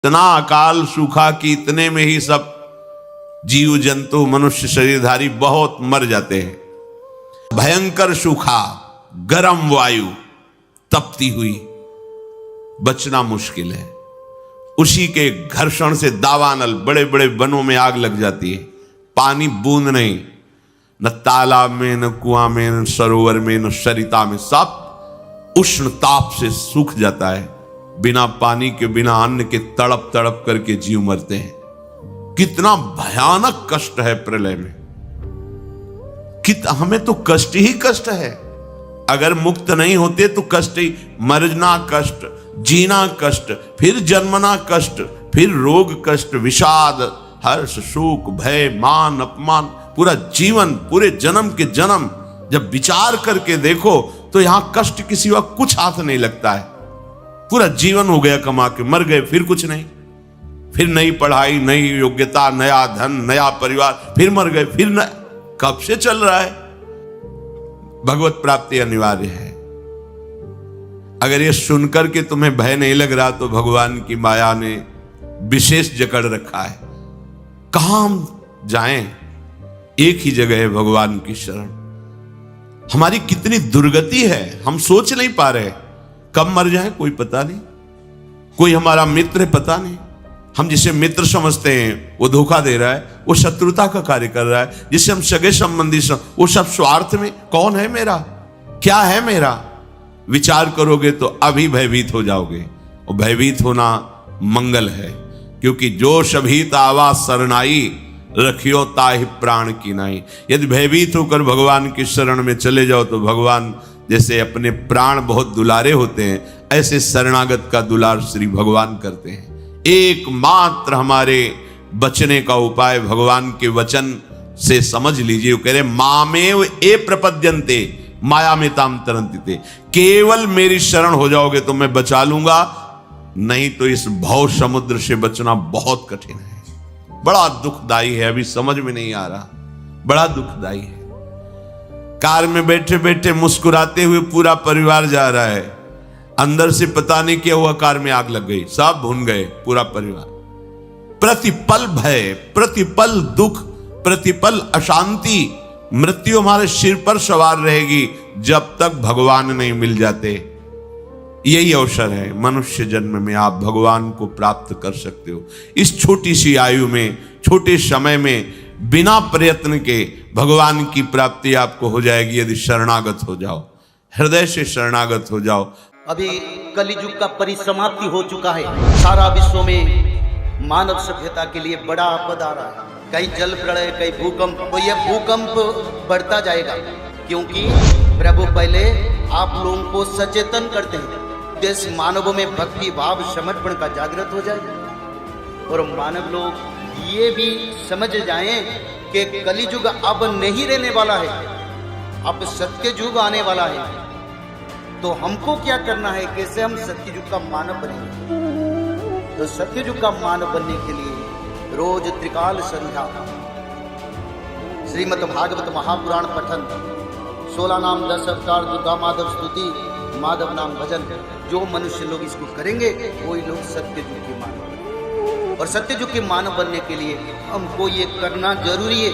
इतना अकाल सूखा कि इतने में ही सब जीव जंतु मनुष्य शरीरधारी बहुत मर जाते हैं। भयंकर सूखा, गर्म वायु तपती हुई, बचना मुश्किल है। उसी के घर्षण से दावानल बड़े बड़े वनों में आग लग जाती है। पानी बूंद नहीं, न तालाब में, न कुआं में, न सरोवर में, न सरिता में, सब उष्ण ताप से सूख जाता है। बिना पानी के, बिना अन्न के तड़प तड़प करके जीव मरते हैं। कितना भयानक कष्ट है प्रलय में। हमें तो कष्ट ही कष्ट है। अगर मुक्त नहीं होते तो कष्ट ही, मरना कष्ट, जीना कष्ट, फिर जन्मना कष्ट, फिर रोग कष्ट, विषाद, हर्ष, शोक, भय, मान, अपमान, पूरा जीवन, पूरे जन्म के जन्म जब विचार करके देखो तो यहां कष्ट के सिवा कुछ हाथ नहीं लगता है। पूरा जीवन हो गया कमा के, मर गए, फिर कुछ नहीं, फिर नई पढ़ाई, नई योग्यता, नया धन, नया परिवार, फिर मर गए, फिर न, कब से चल रहा है। भगवत प्राप्ति अनिवार्य है। अगर ये सुनकर के तुम्हें भय नहीं लग रहा तो भगवान की माया ने विशेष जकड़ रखा है। कहां हम जाएं? एक ही जगह है, भगवान की शरण। हमारी कितनी दुर्गति है, हम सोच नहीं पा रहे। कब मर जाए कोई पता नहीं। कोई हमारा मित्र पता नहीं, हम जिसे मित्र समझते हैं वो धोखा दे रहा है, वो शत्रुता का कार्य कर रहा है। जिसे हम सगे संबंधी वो सब स्वार्थ में। कौन है मेरा, क्या है मेरा? विचार करोगे तो अभी भयभीत हो जाओगे। और भयभीत होना मंगल है, क्योंकि जो शभीत आवा शरणाई, रखियो ताहि प्राण की नाई। यदि भयभीत होकर भगवान की शरण में चले जाओ तो भगवान जैसे अपने प्राण बहुत दुलारे होते हैं, ऐसे शरणागत का दुलार श्री भगवान करते हैं। एकमात्र हमारे बचने का उपाय भगवान के वचन से समझ लीजिए। वो कह रहे मामेव ए प्रपद्यन्ते माया में ताम तरन्ति। केवल मेरी शरण हो जाओगे तो मैं बचा लूंगा, नहीं तो इस भव समुद्र से बचना बहुत कठिन है। बड़ा दुखदाई है, अभी समझ में नहीं आ रहा, बड़ा दुखदाई है। कार में बैठे बैठे मुस्कुराते हुए पूरा परिवार जा रहा है, अंदर से पता नहीं क्या हुआ, कार में आग लग गई, सब भुन गए, पूरा परिवार। प्रतिपल भय, प्रतिपल दुख, प्रतिपल अशांति, मृत्यु हमारे सिर पर सवार रहेगी जब तक भगवान नहीं मिल जाते। यही अवसर है, मनुष्य जन्म में आप भगवान को प्राप्त कर सकते हो। इस छोटी सी आयु में, छोटे समय में, बिना प्रयत्न के भगवान की प्राप्ति आपको हो जाएगी यदि शरणागत हो जाओ, हृदय से शरणागत हो जाओ। अभी कलियुग का परिसमाप्ति हो चुका है। सारा विश्व में मानव सभ्यता के लिए बड़ा आपदा आ रहा है। कहीं जल प्रलय, कहीं भूकंप। तो यह भूकंप बढ़ता जाएगा, क्योंकि प्रभु पहले आप लोगों को सचेतन करते हैं। देश मानवों में भक्ति भाव समर्पण का जागृत हो जाए और मानव लोग ये भी समझ जाएं कि कलियुग अब नहीं रहने वाला है, अब सत्य युग आने वाला है। तो हमको क्या करना है, कैसे हम सत्य युग का मानव बनेंगे? तो सत्य युग का मानव बनने के लिए रोज त्रिकाल संध्या, श्रीमद् भागवत महापुराण पठन, 16 नाम 10 अवतार, दुर्गा माधव स्तुति, माधव नाम भजन, जो मनुष्य लोग इसको करेंगे वही लोग सत्य युग के मानव। और सत्य युग के मानव बनने के लिए हमको ये करना जरूरी है